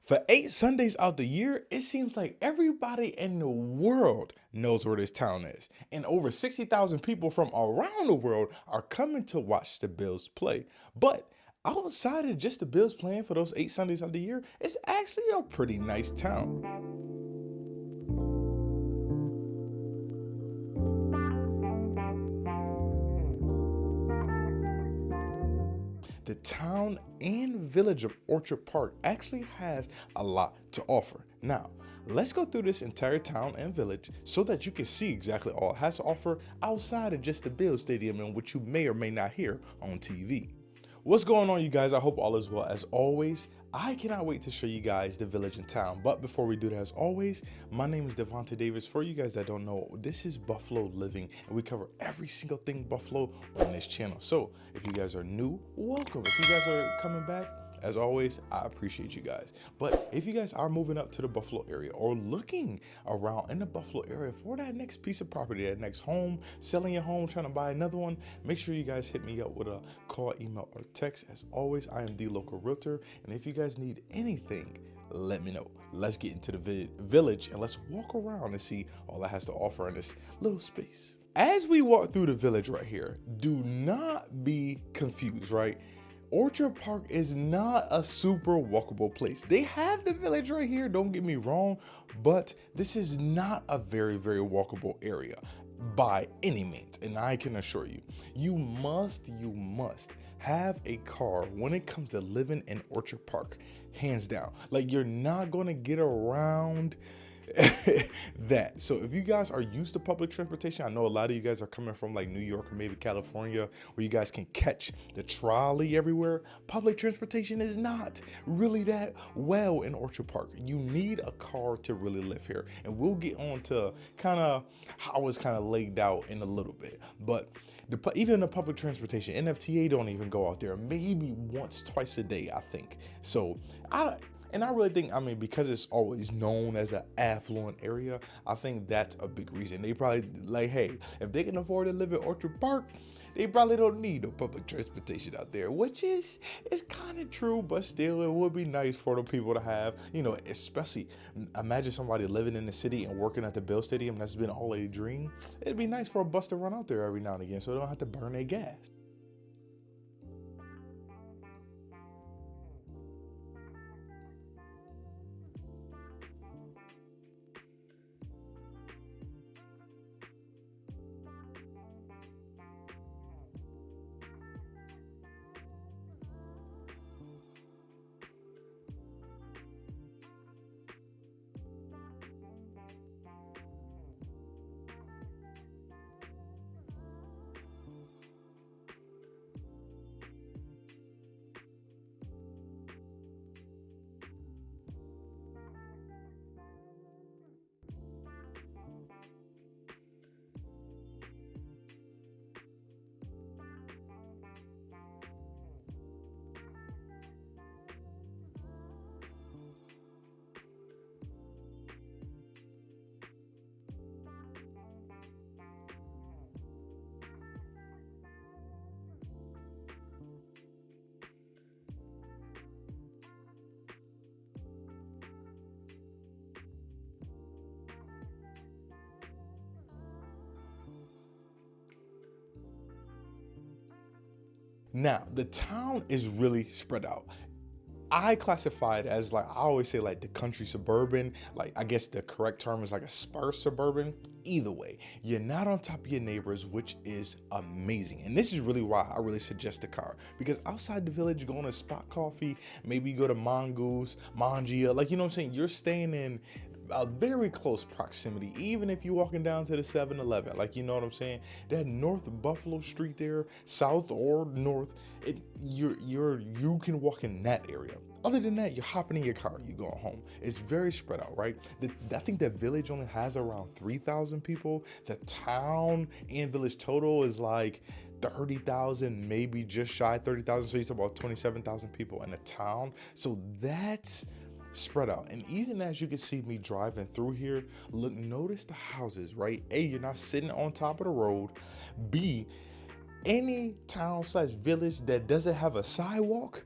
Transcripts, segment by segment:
For 8 Sundays out the year, it seems like everybody in the world knows where this town is. And over 60,000 people from around the world are coming to watch the Bills play. But outside of just the Bills playing for those 8 Sundays out the year, it's actually a pretty nice town. The town and village of Orchard Park actually has a lot to offer. Now, let's go through this entire town and village so that you can see exactly all it has to offer outside of just the Bills Stadium and what you may or may not hear on TV. What's going on, you guys? I hope all is well. As always, I cannot wait to show you guys the village and town. But before we do that, as always, my name is Devonte Davis. For you guys that don't know, this is Buffalo Living, and we cover every single thing Buffalo on this channel. So if you guys are new, welcome. If you guys are coming back, as always, I appreciate you guys. But if you guys are moving up to the Buffalo area or looking around in the Buffalo area for that next piece of property, that next home, selling your home, trying to buy another one, make sure you guys hit me up with a call, email, or text. As always, I am the local realtor. And if you guys need anything, let me know. Let's get into the village and let's walk around and see all it has to offer in this little space. As we walk through the village right here, do not be confused, right? Orchard Park is not a super walkable place. They have the village right here, don't get me wrong, but this is not a very walkable area by any means. And I can assure you, you must have a car when it comes to living in Orchard Park, hands down. Like, you're not gonna get around that. So if you guys are used to public transportation, I know a lot of you guys are coming from like New York or maybe California, where you guys can catch the trolley everywhere. Public transportation is not really that well in Orchard Park. You need a car to really live here, and we'll get on to kind of how it's kind of laid out in a little bit. But even the public transportation, NFTA don't even go out there maybe once, twice a day, I think. So I really think, because it's always known as an affluent area, I think that's a big reason. They probably like, hey, if they can afford to live in Orchard Park, they probably don't need no public transportation out there, which is kind of true, but still, it would be nice for the people to have, especially imagine somebody living in the city and working at the Bill Stadium. That's been all a dream. It'd be nice for a bus to run out there every now and again so they don't have to burn their gas. Now, the town is really spread out. I classify it as, like, I always say, like, the country suburban. Like, I guess the correct term is like a sparse suburban. Either way, you're not on top of your neighbors, which is amazing. And this is really why I really suggest the car, because outside the village, you're going to Spot Coffee, maybe you go to Mongoose, Mangia, like, you know what I'm saying? You're staying in a very close proximity, even if you're walking down to the 7-Eleven, like, you know what I'm saying? That North Buffalo Street there, south or north, you can walk in that area. Other than that, you're hopping in your car, you're going home. It's very spread out, right? I think the village only has around 3,000 people. The town and village total is like 30,000, maybe just shy of 30,000. So you're talking about 27,000 people in the town. So that's spread out. And even as you can see me driving through here, look, notice the houses, right? A, you're not sitting on top of the road. B, any town slash village that doesn't have a sidewalk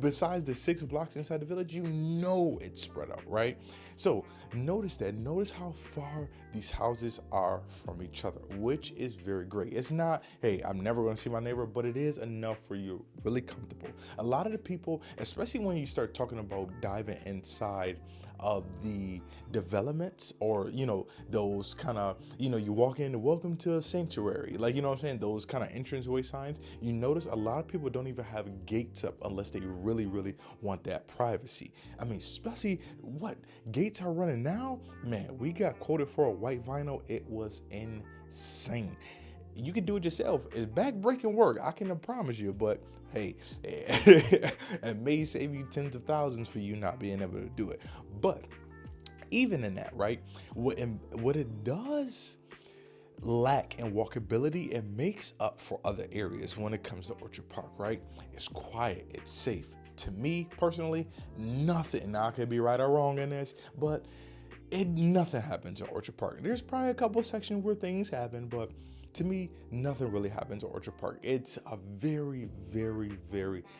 Besides the 6 blocks inside the village, you know it's spread out, right? So notice that. Notice how far these houses are from each other, which is very great. It's not, hey, I'm never going to see my neighbor, but it is enough for you really comfortable. A lot of the people, especially when you start talking about diving inside of the developments, or those kind of, you walk in, welcome to a sanctuary, like, what I'm saying, those kind of entranceway signs, you notice a lot of people don't even have gates up unless they really want that privacy. I mean, especially what gates are running now, man. We got quoted for a white vinyl. It was insane. You can do it yourself. It's back-breaking work, I can promise you, but hey, it may save you tens of thousands for you not being able to do it. But even in that, right, what it does lack in walkability, it makes up for other areas when it comes to Orchard Park, right? It's quiet, it's safe. To me, personally, nothing, now I could be right or wrong in this, but nothing happens in Orchard Park. There's probably a couple sections where things happen, but to me, nothing really happens at Orchard Park. It's a very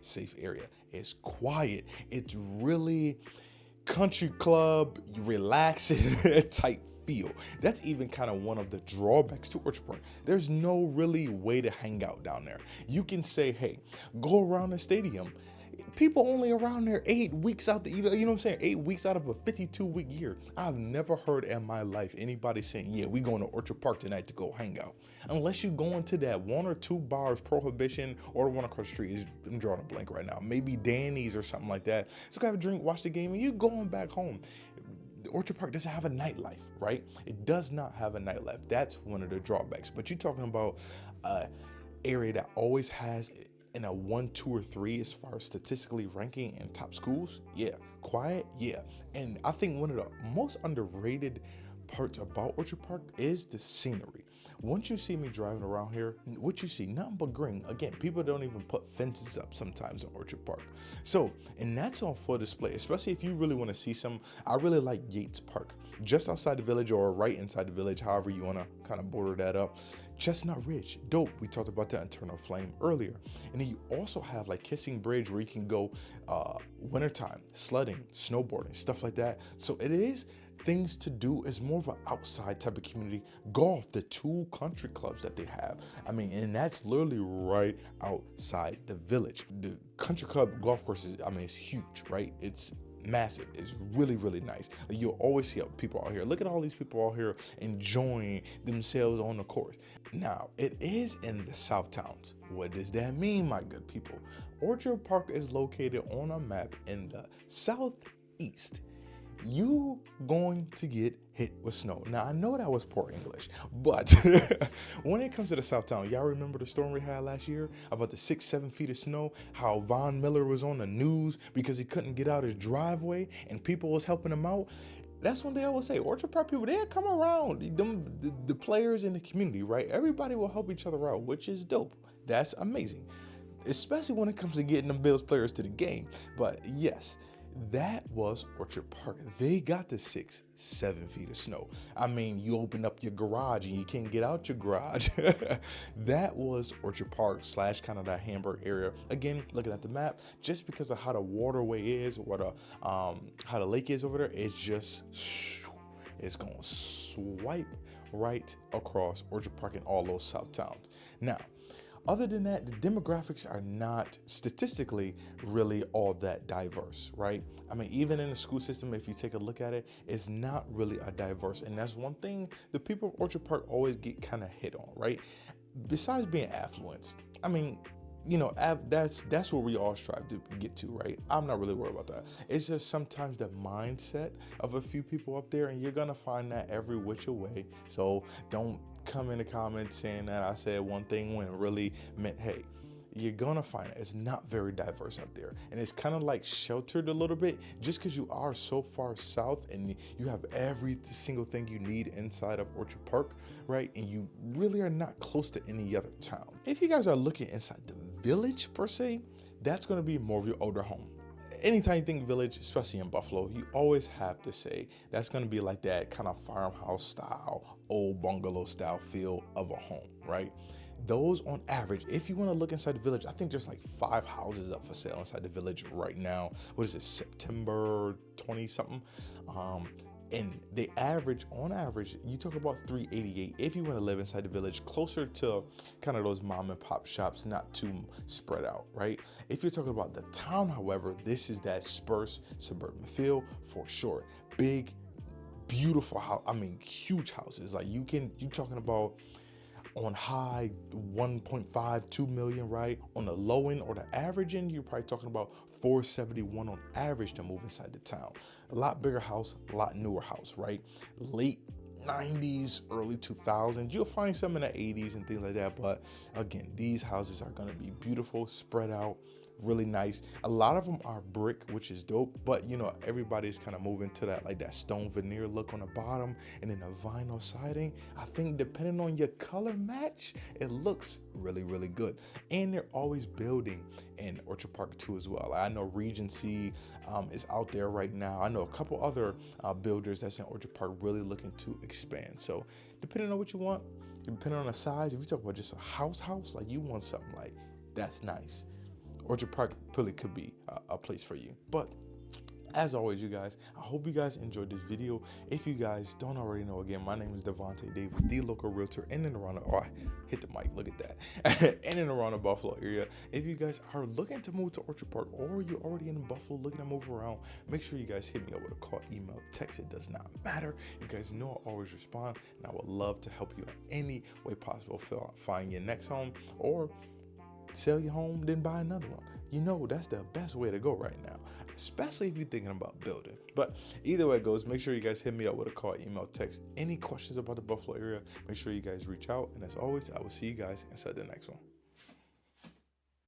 safe area. It's quiet. It's really country club, relaxing type feel. That's even kind of one of the drawbacks to Orchard Park. There's no really way to hang out down there. You can say, hey, go around the stadium. People only around there 8 weeks out, 8 weeks out of a 52-week year. I've never heard in my life anybody saying, yeah, we going to Orchard Park tonight to go hang out. Unless you go into that 1 or 2 bars, Prohibition, or the one across the street. I'm drawing a blank right now. Maybe Danny's or something like that. So go have a drink, watch the game, and you're going back home. Orchard Park doesn't have a nightlife, right? It does not have a nightlife. That's one of the drawbacks. But you're talking about an area that always has in a 1, 2, or 3 as far as statistically ranking in top schools. Yeah. Quiet. Yeah. And I think one of the most underrated parts about Orchard Park is the scenery. Once you see me driving around here, what you see, nothing but green. Again, people don't even put fences up sometimes in Orchard Park. So, and that's on full display, especially if you really want to see some. I really like Yates Park, just outside the village or right inside the village, however you want to kind of border that up. Chestnut Ridge, dope. We talked about that Eternal Flame earlier. And then you also have like Kissing Bridge, where you can go wintertime, sledding, snowboarding, stuff like that. So it is things to do. It's more of an outside type of community. Golf, the 2 country clubs that they have. I mean, and that's literally right outside the village. The country club golf courses, I mean, it's huge, right? It's massive. It's really nice. Like, you'll always see people out here. Look at all these people out here enjoying themselves on the course. Now, it is in the South Towns. What does that mean, my good people? Orchard Park is located on a map in the southeast. You going to get hit with snow. Now, I know that was poor English, but when it comes to the South Town, y'all remember the storm we had last year about the 6-7 feet of snow, how Von Miller was on the news because he couldn't get out his driveway and people was helping him out? That's one thing I will say. Orchard Park people, they'll come around. The players in the community, right? Everybody will help each other out, which is dope. That's amazing, especially when it comes to getting them Bills players to the game. But yes, that was Orchard Park. They got the 6-7 feet of snow. I mean, you open up your garage and you can't get out your garage. That was Orchard Park / kind of that Hamburg area. Again, looking at the map, just because of how the waterway is, or how the lake is over there, it's going to swipe right across Orchard Park and all those South Towns. Now, other than that, the demographics are not statistically really all that diverse, right? I mean, even in the school system, if you take a look at it, it's not really a diverse. And that's one thing the people of Orchard Park always get kind of hit on, right? Besides being affluent, I mean, that's what we all strive to get to, right? I'm not really worried about that. It's just sometimes the mindset of a few people up there, and you're going to find that every which way. So don't come in the comments saying that I said one thing when it really meant, hey, you're gonna find it. It's not very diverse out there, and it's kind of like sheltered a little bit just because you are so far south and you have every single thing you need inside of Orchard Park, right? And you really are not close to any other town. If you guys are looking inside the village per se, that's going to be more of your older home. Anytime you think village, especially in Buffalo, you always have to say that's going to be like that kind of farmhouse style, old bungalow style feel of a home, right? those on average, if you want to look inside the village, I think there's like 5 houses up for sale inside the village right now. What is it, September 20 something? And they average, on average, you talk about 388 if you want to live inside the village, closer to kind of those mom and pop shops, not too spread out, right? If you're talking about the town, however, this is that sparse suburban feel for sure. Big, beautiful house. I mean, huge houses. Like you're talking about on high 1.5, 2 million, right? On the low end or the average end, you're probably talking about 471 on average to move inside the town. A lot bigger house, a lot newer house, right? Late 90s, early 2000s. You'll find some in the 80s and things like that. But again, these houses are going to be beautiful, spread out, really nice. A lot of them are brick, which is dope, but you know, everybody's kind of moving to that, like that stone veneer look on the bottom and then the vinyl siding. I think depending on your color match, it looks really, really good. And they're always building in Orchard Park too as well. I know Regency is out there right now. I know a couple other builders that's in Orchard Park really looking to expand. So depending on what you want, depending on the size, if you talk about just a house, like you want something like that's nice, Orchard Park really could be a place for you. But as always, you guys, I hope you guys enjoyed this video. If you guys don't already know, again, my name is Devonte Davis, the local realtor in and around, I hit the mic, look at that, in and around the Buffalo area. If you guys are looking to move to Orchard Park, or you're already in Buffalo looking to move around, make sure you guys hit me up with a call, email, text. It does not matter. You guys know I always respond, and I would love to help you in any way possible find your next home, or sell your home, then buy another one. You know, that's the best way to go right now, especially if you're thinking about building. But either way it goes, make sure you guys hit me up with a call, email, text. Any questions about the Buffalo area, make sure you guys reach out. And as always, I will see you guys inside the next one.